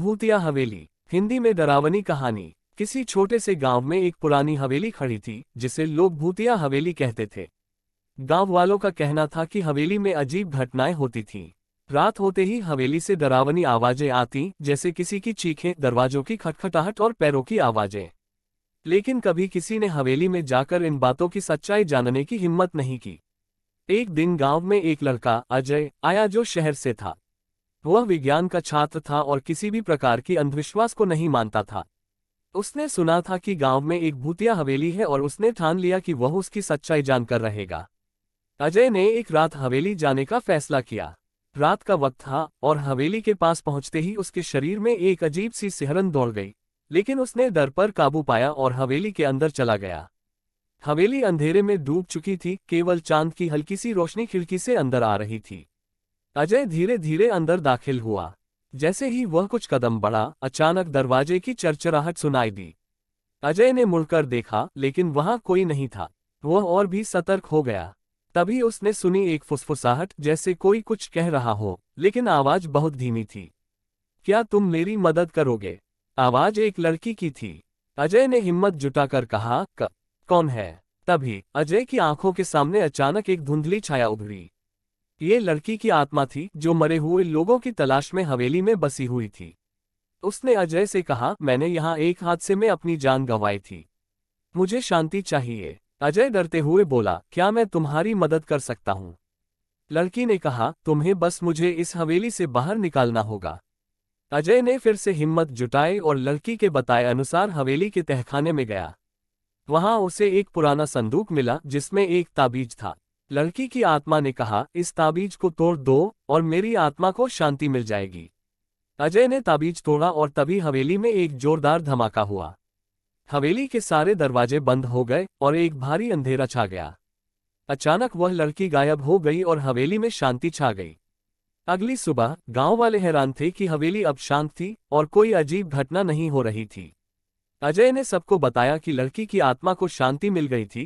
भूतिया हवेली। हिंदी में डरावनी कहानी। किसी छोटे से गांव में एक पुरानी हवेली खड़ी थी जिसे लोग भूतिया हवेली कहते थे। गांव वालों का कहना था कि हवेली में अजीब घटनाएं होती थीं। रात होते ही हवेली से डरावनी आवाजें आती, जैसे किसी की चीखें, दरवाजों की खटखटाहट और पैरों की आवाजें। लेकिन कभी किसी ने हवेली में जाकर इन बातों की सच्चाई जानने की हिम्मत नहीं की। एक दिन गांव में एक लड़का अजय आया जो शहर से था। वह विज्ञान का छात्र था और किसी भी प्रकार की अंधविश्वास को नहीं मानता था। उसने सुना था कि गांव में एक भूतिया हवेली है और उसने ठान लिया कि वह उसकी सच्चाई जानकर रहेगा। अजय ने एक रात हवेली जाने का फैसला किया। रात का वक्त था और हवेली के पास पहुंचते ही उसके शरीर में एक अजीब सी सिहरन दौड़ गई, लेकिन उसने डर पर काबू पाया और हवेली के अंदर चला गया। हवेली अंधेरे में डूब चुकी थी, केवल चांद की हल्की सी रोशनी खिड़की से अंदर आ रही थी। अजय धीरे धीरे अंदर दाखिल हुआ। जैसे ही वह कुछ कदम बढ़ा, अचानक दरवाजे की चरचराहट सुनाई दी। अजय ने मुड़कर देखा, लेकिन वहां कोई नहीं था। वह और भी सतर्क हो गया। तभी उसने सुनी एक फुसफुसाहट, जैसे कोई कुछ कह रहा हो, लेकिन आवाज बहुत धीमी थी। क्या तुम मेरी मदद करोगे? आवाज एक लड़की की थी। अजय ने हिम्मत जुटाकर कहा, कौन है? तभी अजय की आंखों के सामने अचानक एक धुंधली छाया उभरी। ये लड़की की आत्मा थी जो मरे हुए लोगों की तलाश में हवेली में बसी हुई थी। उसने अजय से कहा, मैंने यहाँ एक हादसे में अपनी जान गंवाई थी। मुझे शांति चाहिए। अजय डरते हुए बोला, क्या मैं तुम्हारी मदद कर सकता हूँ? लड़की ने कहा, तुम्हें बस मुझे इस हवेली से बाहर निकालना होगा। अजय ने फिर से हिम्मत जुटाई और लड़की के बताए अनुसार हवेली के तहखाने में गया। वहां उसे एक पुराना संदूक मिला जिसमें एक ताबीज था। लड़की की आत्मा ने कहा, इस ताबीज को तोड़ दो और मेरी आत्मा को शांति मिल जाएगी। अजय ने ताबीज तोड़ा और तभी हवेली में एक जोरदार धमाका हुआ। हवेली के सारे दरवाजे बंद हो गए और एक भारी अंधेरा छा गया। अचानक वह लड़की गायब हो गई और हवेली में शांति छा गई। अगली सुबह गांव वाले हैरान थे कि हवेली अब शांत थी और कोई अजीब घटना नहीं हो रही थी। अजय ने सबको बताया कि लड़की की आत्मा को शांति मिल गई थी